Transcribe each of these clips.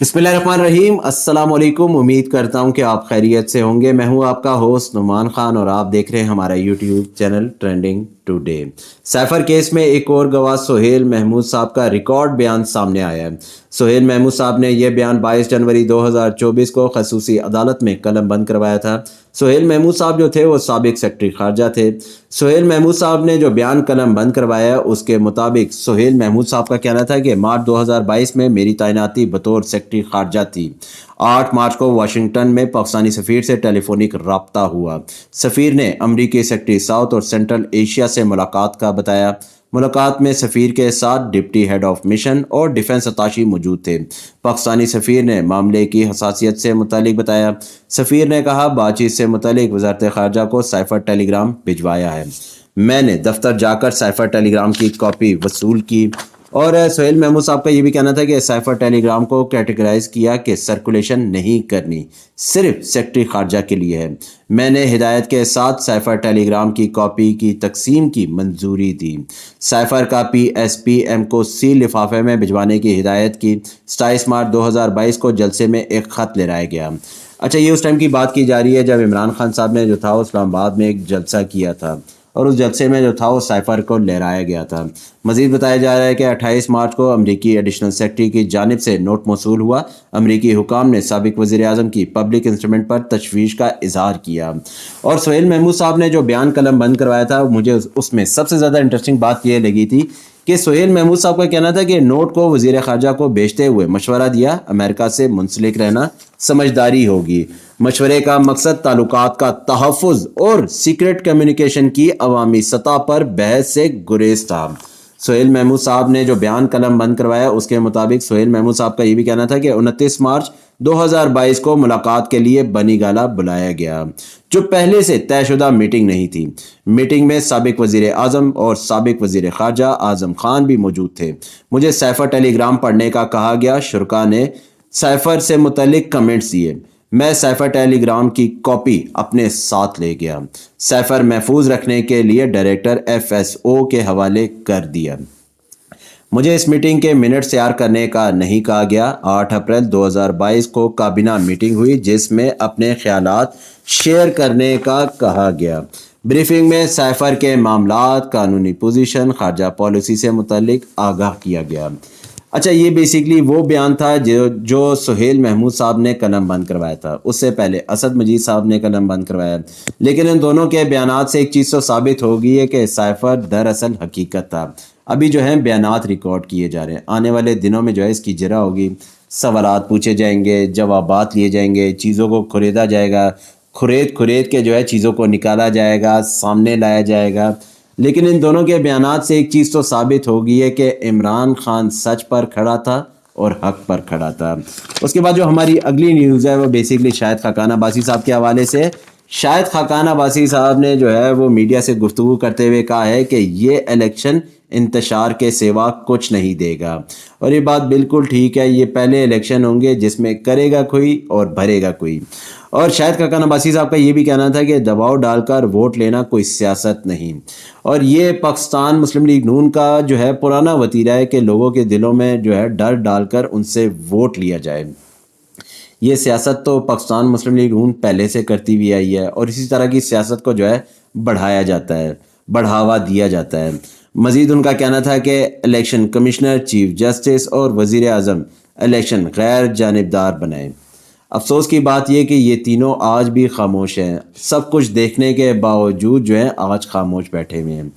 बिस्मिल्लाहिर्रहमानिर्रहीम। अस्सलाम वालेकुम। उम्मीद करता हूँ कि आप खैरियत से होंगे। मैं हूँ आपका होस्ट नुमान खान और आप देख रहे हैं हमारा YouTube channel trending today. Cipher case में एक और गवाह सोहेल महमूद साहब का रिकॉर्ड बयान सामने आया है। सोहेल महमूद साहब ने यह बयान 22 जनवरी 2024 को खसूसी अदालत में कलम बंद करवाया था। सोहेल महमूद साहब जो थे वो साबिक सेक्रेटरी खारजा थे। सोहेल महमूद साहब ने जो बयान कलम बंद करवाया उसके मुताबिक सोहेल महमूद साहब का कहना था कि मार्च 2022 में मेरी तैनाती बतौर सेक्रेटरी खारजा थी। 8 मार्च को वाशिंगटन में पाकिस्तानी सफ़ीर से टेलीफोनिक रब्ता हुआ। सफ़ीर ने अमरीकी सेक्रेटरी साउथ और सेंट्रल एशिया से मुलाकात का बताया। मुलाकात में सफ़ीर के साथ डिप्टी हेड ऑफ मिशन और डिफेंस अताशी मौजूद थे। पाकिस्तानी सफ़ीर ने मामले की हसासियत से मुतालिक बताया। सफ़ीर ने कहा, बातचीत से मुतालिक वज़ारत ख़ारजा को साइफर टेलीग्राम भिजवाया है। मैंने दफ्तर जाकर साइफर टेलीग्राम की कॉपी वसूल की। और सोहेल महमूद साहब का ये भी कहना था कि साइफर टेलीग्राम को कैटेगराइज किया कि सर्कुलेशन नहीं करनी, सिर्फ सेक्रेटरी खारजा के लिए है। मैंने हिदायत के साथ साइफर टेलीग्राम की कॉपी की तकसीम की मंजूरी दी। साइफर का PSPM को सील लिफाफे में भिजवाने की हिदायत की। 27 मार्च 2022 को जलसे में एक ख़त लहराया गया। अच्छा, ये उस टाइम की बात की जा रही है जब इमरान खान साहब ने जो था इस्लामाबाद में एक जलसा किया था और उस जलसे में जो था वो साइफर को लहराया गया था। मज़ीद बताया जा रहा है कि 28 मार्च को अमरीकी एडिशनल सेक्रेटरी की जानिब से नोट मौसूल हुआ। अमरीकी हुकाम ने साबिक वज़ीर आज़म की पब्लिक इंस्ट्रूमेंट पर तशवीश का इजहार किया। और सोहेल महमूद साहब ने जो बयान कलम बंद करवाया था मुझे उसमें सबसे ज़्यादा इंटरेस्टिंग बात यह लगी थी कि सोहेल महमूद साहब का कहना था कि नोट को वज़ीर ख़ारजा को भेजते हुए मशवरा दिया, अमेरिका से मुंसलिक रहना समझदारी होगी। मशवरे का मकसद ताल्लुकात का तहफ़्फ़ुज़ और सीक्रेट कम्युनिकेशन की अवामी सतह पर बहस से गुरेज था। सोहेल महमूद साहब ने जो बयान कलम बंद करवाया उसके मुताबिक सोहेल महमूद साहब का ये भी कहना था कि 29 मार्च 2022 को मुलाकात के लिए बनी गाला बुलाया गया, जो पहले से तयशुदा मीटिंग नहीं थी। मीटिंग में साबिक वज़ीर आज़म और साबिक वज़ीर ख़ारजा आज़म खान भी मौजूद थे। मुझे साइफर टेलीग्राम पढ़ने का कहा गया। शुरका ने साइफर से मुतल्लिक कमेंट्स दिए। मैं साइफर टेलीग्राम की कॉपी अपने साथ ले गया। साइफर महफूज रखने के लिए डायरेक्टर FSO के हवाले कर दिया। मुझे इस मीटिंग के मिनट्स तैयार करने का नहीं कहा गया। 8 अप्रैल 2022 को काबीना मीटिंग हुई जिसमें अपने ख्यालात शेयर करने का कहा गया। ब्रीफिंग में साइफर के मामलात, कानूनी पोजीशन, खारजा पॉलिसी से मुतल्लिक आगाह किया गया। अच्छा, ये बेसिकली वो बयान था जो सोहेल महमूद साहब ने कलम बंद करवाया था। उससे पहले असद मजीद साहब ने कलम बंद करवाया। लेकिन इन दोनों के बयानात से एक चीज़ तो साबित हो गई है कि साइफर दरअसल हकीकत था। अभी जो है बयानात रिकॉर्ड किए जा रहे हैं। आने वाले दिनों में जो है इसकी जरा होगी, सवालात पूछे जाएंगे, जवाबात लिए जाएंगे, चीज़ों को खुरेदा जाएगा, खुरेद के जो है चीज़ों को निकाला जाएगा, सामने लाया जाएगा। लेकिन इन दोनों के बयानात से एक चीज़ तो साबित हो गई है कि इमरान खान सच पर खड़ा था और हक पर खड़ा था। उसके बाद जो हमारी अगली न्यूज़ है वो बेसिकली शाहिद खाकान अब्बासी साहब के हवाले से। शाहिद खाकान अब्बासी साहब ने जो है वो मीडिया से गुफ्तगू करते हुए कहा है कि ये इलेक्शन इंतशार के सिवा कुछ नहीं देगा। और ये बात बिल्कुल ठीक है। ये पहले इलेक्शन होंगे जिसमें करेगा कोई और भरेगा कोई। और शाहिद खाकान अब्बासी साहब का ये भी कहना था कि दबाव डालकर वोट लेना कोई सियासत नहीं। और ये पाकिस्तान मुस्लिम लीग नून का जो है पुराना वतीरा है कि लोगों के दिलों में जो है डर डालकर उनसे वोट लिया जाए। ये सियासत तो पाकिस्तान मुस्लिम लीग नून पहले से करती हुई आई है और इसी तरह की सियासत को जो है बढ़ाया जाता है, बढ़ावा दिया जाता है। मज़ीद उनका कहना था कि इलेक्शन कमिश्नर, चीफ जस्टिस और वज़ीर आज़म इलेक्शन गैर जानिबदार बनाए। अफसोस की बात यह कि ये तीनों आज भी खामोश हैं। सब कुछ देखने के बावजूद जो है आज खामोश बैठे हुए हैं।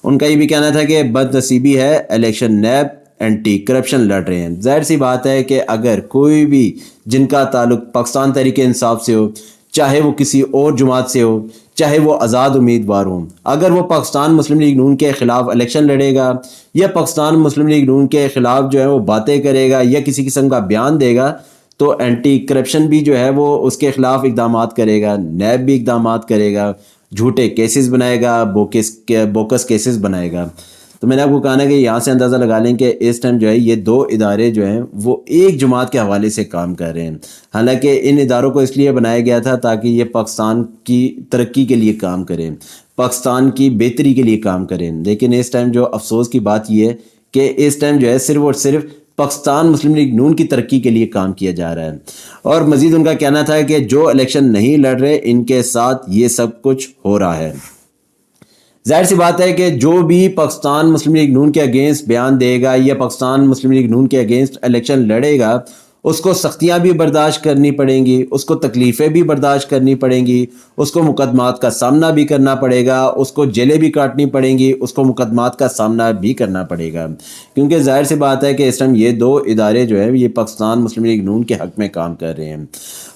उनका ये भी कहना था कि बदनसीबी है, इलेक्शन नैब एंटी करप्शन लड़ रहे हैं। जाहिर सी बात है कि अगर कोई भी जिनका ताल्लुक पाकिस्तान तहरीक इंसाफ से हो, चाहे वो किसी और जमात से हो, चाहे वो आज़ाद उम्मीदवार हों, अगर वो पाकिस्तान मुस्लिम लीग नून के ख़िलाफ़ इलेक्शन लड़ेगा या पाकिस्तान मुस्लिम लीग नून के ख़िलाफ़ जो है वो बातें करेगा या किसी किस्म का बयान देगा, तो एंटी करप्शन भी जो है वो उसके ख़िलाफ़ इक़दामात करेगा, नैब भी इक़दामात करेगा, झूठे केसेस बनाएगा, बोकस केसेस बनाएगा। तो मैंने आपको कहा ना कि यहाँ से अंदाज़ा लगा लें कि इस टाइम जो है ये दो इदारे जो हैं वो एक जमात के हवाले से काम कर रहे हैं। हालांकि इन इदारों को इसलिए बनाया गया था ताकि ये पाकिस्तान की तरक्की के लिए काम करें, पाकिस्तान की बेहतरी के लिए काम करें। लेकिन इस टाइम जो अफसोस की बात यह है कि इस टाइम जो है सिर्फ और सिर्फ پاکستان مسلم لیگ نون کی ترقی کے لیے کام کیا جا رہا ہے۔ اور مزید ان کا کہنا تھا کہ جو الیکشن نہیں لڑ رہے ان کے ساتھ یہ سب کچھ ہو رہا ہے۔ ظاہر سی بات ہے کہ جو بھی پاکستان مسلم لیگ نون کے اگینسٹ بیان دے گا یا پاکستان مسلم لیگ نون کے اگینسٹ الیکشن لڑے گا، اس کو سختیاں بھی برداشت کرنی پڑیں گی، اس کو تکلیفیں بھی برداشت کرنی پڑیں گی، اس کو مقدمات کا سامنا بھی کرنا پڑے گا، اس کو جیلیں بھی کاٹنی پڑیں گی، اس کو مقدمات کا سامنا بھی کرنا پڑے گا، کیونکہ ظاہر سی بات ہے کہ اس ٹائم یہ دو ادارے جو ہیں یہ پاکستان مسلم لیگ نون کے حق میں کام کر رہے ہیں۔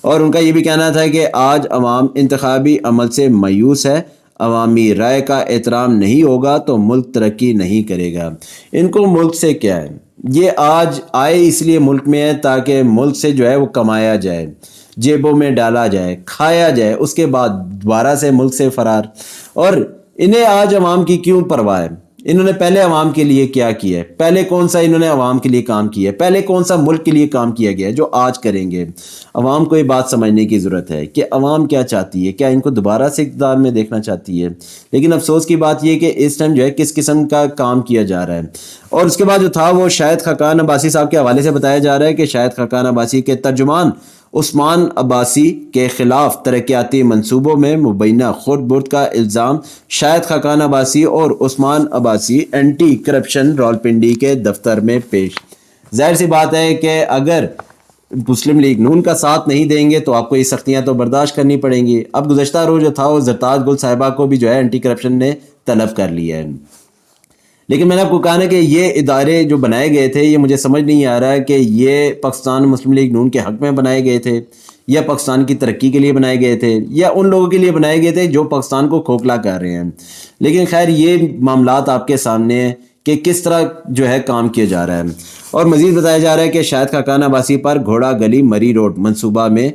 اور ان کا یہ بھی کہنا تھا کہ آج عوام انتخابی عمل سے مایوس ہے، عوامی رائے کا احترام نہیں ہوگا تو ملک ترقی نہیں کرے گا۔ ان کو ملک سے کیا ہے، یہ آج آئے اس لیے ملک میں ہے تاکہ ملک سے جو ہے وہ کمایا جائے، جیبوں میں ڈالا جائے، کھایا جائے، اس کے بعد دوبارہ سے ملک سے فرار۔ اور انہیں آج عوام کی کیوں پرواہ ہے؟ انہوں نے پہلے عوام کے لیے کیا کیا ہے؟ پہلے کون سا انہوں نے عوام کے لیے کام کیا ہے؟ پہلے کون سا ملک کے لیے کام کیا گیا ہے جو آج کریں گے؟ عوام کو یہ بات سمجھنے کی ضرورت ہے کہ عوام کیا چاہتی ہے، کیا ان کو دوبارہ سے اقتدار میں دیکھنا چاہتی ہے؟ لیکن افسوس کی بات یہ کہ اس ٹائم جو ہے کس قسم کا کام کیا جا رہا ہے۔ اور اس کے بعد جو تھا وہ شاہد خاقان عباسی صاحب کے حوالے سے بتایا جا رہا ہے کہ شاہد خاقان عباسی کے ترجمان عثمان عباسی کے خلاف ترقیاتی منصوبوں میں مبینہ خرد برد کا الزام شاہد خاقان عباسی اور عثمان عباسی اینٹی کرپشن راولپنڈی کے دفتر میں پیش۔ ظاہر سی بات ہے کہ اگر مسلم لیگ نون کا ساتھ نہیں دیں گے تو آپ کو یہ سختیاں تو برداشت کرنی پڑیں گی۔ اب گزشتہ روز جو تھا وہ زرتاج گل صاحبہ کو بھی جو ہے اینٹی کرپشن نے طلب کر لیا ہے، لیکن میں نے آپ کو کہا نا کہ یہ ادارے جو بنائے گئے تھے یہ مجھے سمجھ نہیں آ رہا ہے کہ یہ پاکستان مسلم لیگ نون کے حق میں بنائے گئے تھے یا پاکستان کی ترقی کے لیے بنائے گئے تھے یا ان لوگوں کے لیے بنائے گئے تھے جو پاکستان کو کھوکھلا کر رہے ہیں۔ لیکن خیر یہ معاملات آپ کے سامنے ہیں کہ کس طرح جو ہے کام کیا جا رہا ہے۔ اور مزید بتایا جا رہا ہے کہ شاہد خاقان عباسی پر گھوڑا گلی مری روڈ منصوبہ میں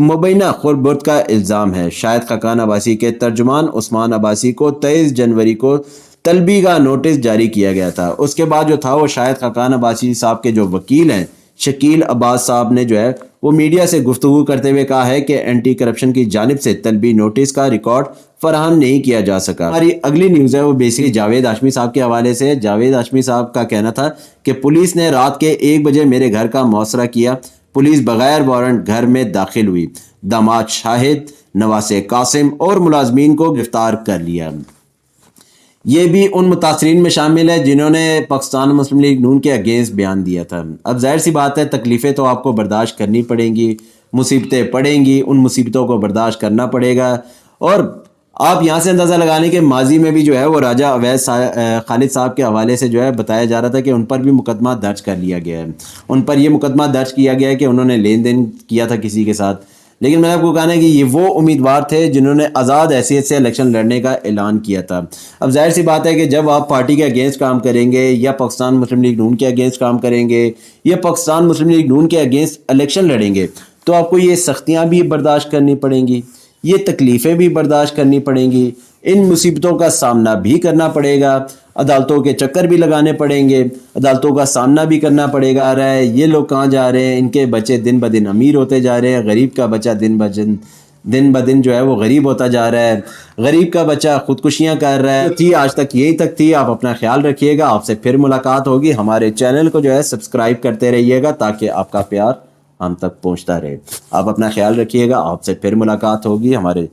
مبینہ خرد برد کا الزام ہے۔ شاہد خاقان عباسی کے ترجمان عثمان عباسی کو 23 جنوری کو طلبی کا نوٹس جاری کیا گیا تھا۔ اس کے بعد جو تھا وہ شاہد خاقان عباسی صاحب کے جو وکیل ہیں شکیل عباس صاحب نے جو ہے وہ میڈیا سے گفتگو کرتے ہوئے کہا ہے کہ اینٹی کرپشن کی جانب سے طلبی نوٹس کا ریکارڈ فراہم نہیں کیا جا سکا۔ ہماری اگلی نیوز ہے وہ بیسیکلی جاوید ہاشمی صاحب کے حوالے سے۔ جاوید ہاشمی صاحب کا کہنا تھا کہ پولیس نے رات کے 1 بجے میرے گھر کا محاصرہ کیا، پولیس بغیر وارنٹ گھر میں داخل ہوئی، داماد شاہد، نواسے قاسم اور ملازمین کو گرفتار کر لیا۔ یہ بھی ان متاثرین میں شامل ہے جنہوں نے پاکستان مسلم لیگ نون کے اگینسٹ بیان دیا تھا۔ اب ظاہر سی بات ہے تکلیفیں تو آپ کو برداشت کرنی پڑیں گی، مصیبتیں پڑیں گی، ان مصیبتوں کو برداشت کرنا پڑے گا۔ اور آپ یہاں سے اندازہ لگانے کے ماضی میں بھی جو ہے وہ راجہ اویس خالد صاحب کے حوالے سے جو ہے بتایا جا رہا تھا کہ ان پر بھی مقدمہ درج کر لیا گیا ہے، ان پر یہ مقدمہ درج کیا گیا ہے کہ انہوں نے لین دین کیا تھا کسی کے ساتھ۔ لیکن میں نے آپ کو کہا ہے کہ یہ وہ امیدوار تھے جنہوں نے آزاد حیثیت سے الیکشن لڑنے کا اعلان کیا تھا۔ اب ظاہر سی بات ہے کہ جب آپ پارٹی کے اگینسٹ کام کریں گے یا پاکستان مسلم لیگ نون کے اگینسٹ کام کریں گے یا پاکستان مسلم لیگ نون کے اگینسٹ الیکشن لڑیں گے تو آپ کو یہ سختیاں بھی برداشت کرنی پڑیں گی، یہ تکلیفیں بھی برداشت کرنی پڑیں گی، ان مصیبتوں کا سامنا بھی کرنا پڑے گا، عدالتوں کے چکر بھی لگانے پڑیں گے، عدالتوں کا سامنا بھی کرنا پڑے گا۔ رہا ہے یہ لوگ کہاں جا رہے ہیں، ان کے بچے دن بدن امیر ہوتے جا رہے ہیں، غریب کا بچہ دن بدن جو ہے وہ غریب ہوتا جا رہا ہے، غریب کا بچہ خودکشیاں کر رہا ہے۔ تھی آج تک یہی تک تھی۔ آپ اپنا خیال رکھیے گا، آپ سے پھر ملاقات ہوگی۔ ہمارے چینل کو جو ہے سبسکرائب کرتے رہیے گا تاکہ آپ کا پیار ہم تک پہنچتا رہے۔ آپ اپنا خیال رکھیے گا، آپ سے پھر ملاقات ہوگی۔ ہمارے